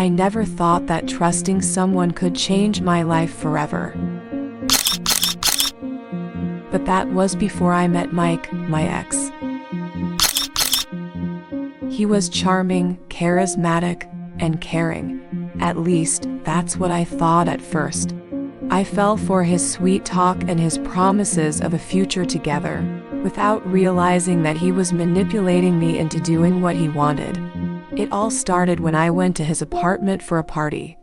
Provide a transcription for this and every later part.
I never thought that trusting someone could change my life forever. But that was before I met Mike, my ex. He was charming, charismatic, and caring. At least, that's what I thought at first. I fell for his sweet talk and his promises of a future together, without realizing that he was manipulating me into doing what he wanted. It all started when I went to his apartment for a party.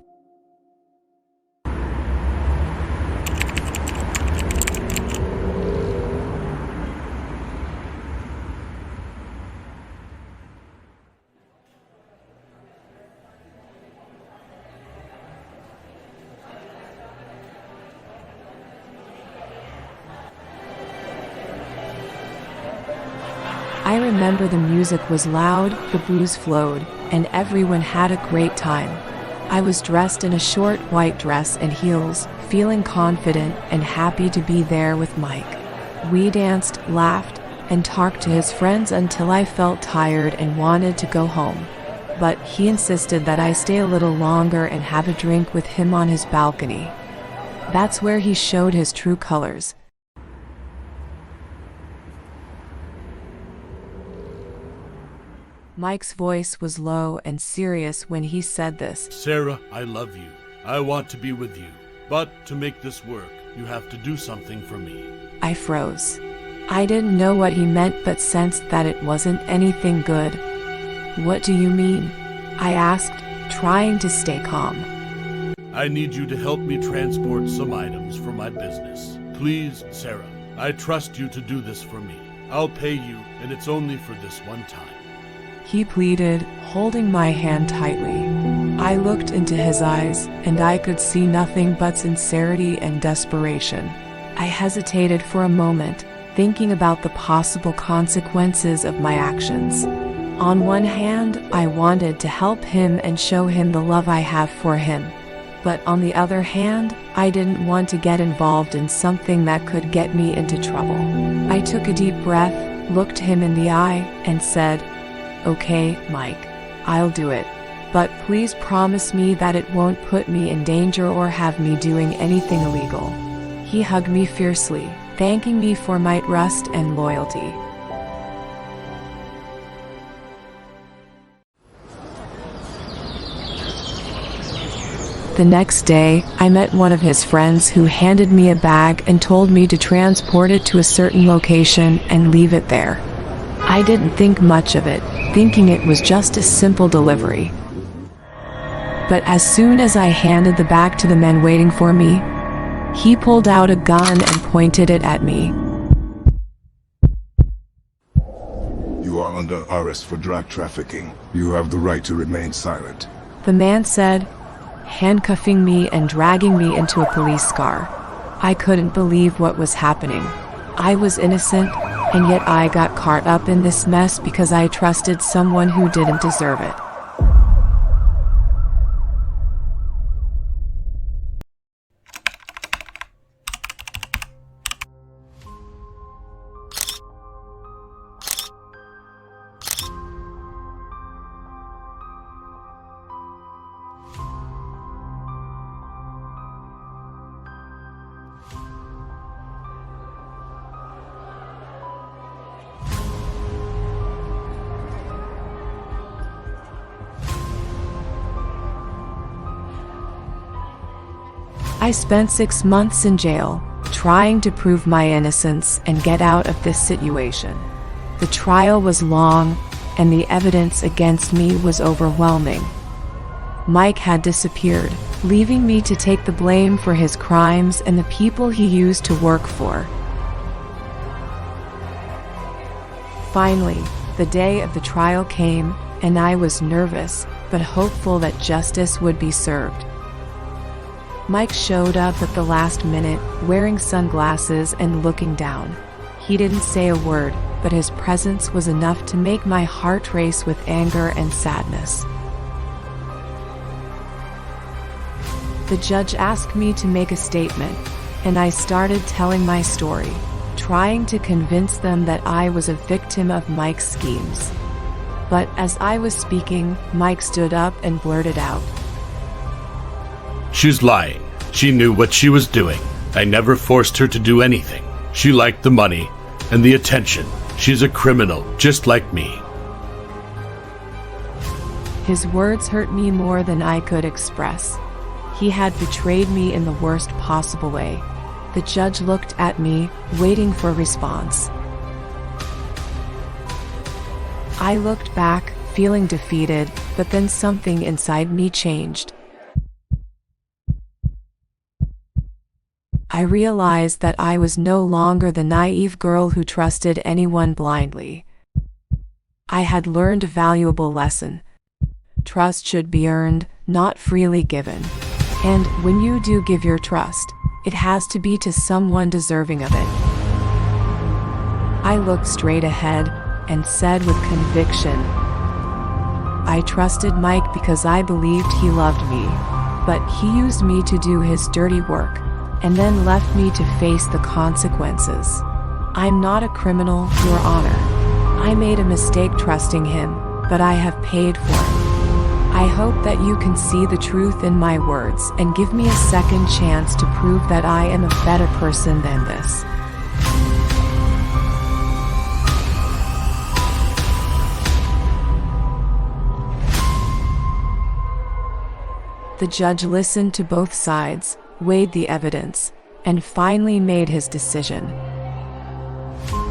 I remember the music was loud, the booze flowed, and everyone had a great time. I was dressed in a short white dress and heels, feeling confident and happy to be there with Mike. We danced, laughed, and talked to his friends until I felt tired and wanted to go home. But he insisted that I stay a little longer and have a drink with him on his balcony. That's where he showed his true colors. Mike's voice was low and serious when he said this. Sarah, I love you. I want to be with you. But to make this work, you have to do something for me. I froze. I didn't know what he meant but sensed that it wasn't anything good. What do you mean? I asked, trying to stay calm. I need you to help me transport some items for my business. Please, Sarah, I trust you to do this for me. I'll pay you, and it's only for this one time. He pleaded, holding my hand tightly. I looked into his eyes, and I could see nothing but sincerity and desperation. I hesitated for a moment, thinking about the possible consequences of my actions. On one hand, I wanted to help him and show him the love I have for him. But on the other hand, I didn't want to get involved in something that could get me into trouble. I took a deep breath, looked him in the eye, and said, "Okay, Mike, I'll do it. But please promise me that it won't put me in danger or have me doing anything illegal." He hugged me fiercely, thanking me for my trust and loyalty. The next day, I met one of his friends who handed me a bag and told me to transport it to a certain location and leave it there. I didn't think much of it, thinking it was just a simple delivery. But as soon as I handed the bag to the man waiting for me, he pulled out a gun and pointed it at me. You are under arrest for drug trafficking. You have the right to remain silent. The man said, handcuffing me and dragging me into a police car. I couldn't believe what was happening. I was innocent, and yet I got caught up in this mess because I trusted someone who didn't deserve it. I spent 6 months in jail, trying to prove my innocence and get out of this situation. The trial was long, and the evidence against me was overwhelming. Mike had disappeared, leaving me to take the blame for his crimes and the people he used to work for. Finally, the day of the trial came, and I was nervous, but hopeful that justice would be served. Mike showed up at the last minute, wearing sunglasses and looking down. He didn't say a word, but his presence was enough to make my heart race with anger and sadness. The judge asked me to make a statement, and I started telling my story, trying to convince them that I was a victim of Mike's schemes. But as I was speaking, Mike stood up and blurted out, She's lying. She knew what she was doing. I never forced her to do anything. She liked the money and the attention. She's a criminal, just like me. His words hurt me more than I could express. He had betrayed me in the worst possible way. The judge looked at me, waiting for a response. I looked back, feeling defeated, but then something inside me changed. I realized that I was no longer the naive girl who trusted anyone blindly. I had learned a valuable lesson. Trust should be earned, not freely given. And when you do give your trust, it has to be to someone deserving of it. I looked straight ahead and said with conviction, I trusted Mike because I believed he loved me, but he used me to do his dirty work, and then left me to face the consequences. I'm not a criminal, Your Honor. I made a mistake trusting him, but I have paid for it. I hope that you can see the truth in my words and give me a second chance to prove that I am a better person than this. The judge listened to both sides, weighed the evidence, and finally made his decision.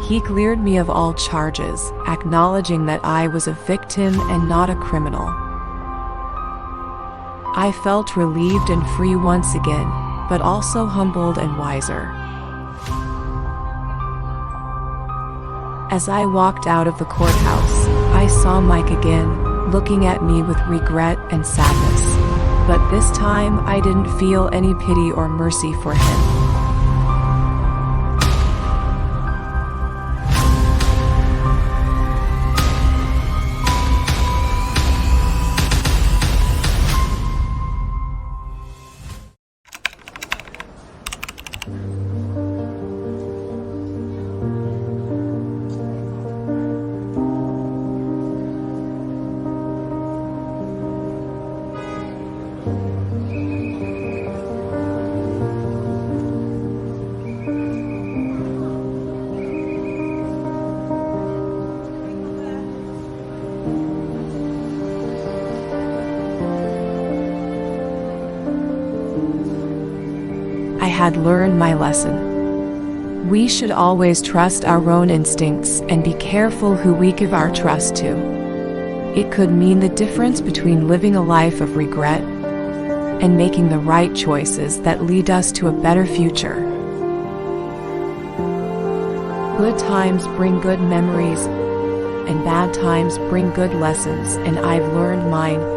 He cleared me of all charges, acknowledging that I was a victim and not a criminal. I felt relieved and free once again, but also humbled and wiser. As I walked out of the courthouse, I saw Mike again, looking at me with regret and sadness. But this time, I didn't feel any pity or mercy for him. I had learned my lesson. We should always trust our own instincts and be careful who we give our trust to. It could mean the difference between living a life of regret and making the right choices that lead us to a better future. Good times bring good memories, and bad times bring good lessons, and I've learned mine.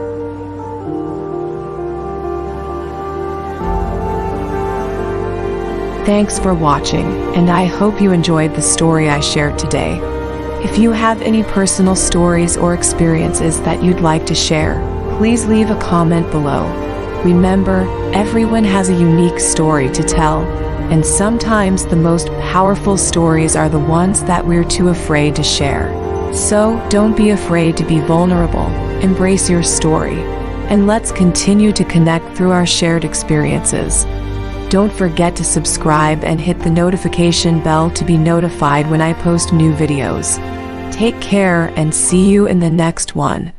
Thanks for watching, and I hope you enjoyed the story I shared today. If you have any personal stories or experiences that you'd like to share, please leave a comment below. Remember, everyone has a unique story to tell, and sometimes the most powerful stories are the ones that we're too afraid to share. So, don't be afraid to be vulnerable, embrace your story, and let's continue to connect through our shared experiences. Don't forget to subscribe and hit the notification bell to be notified when I post new videos. Take care and see you in the next one.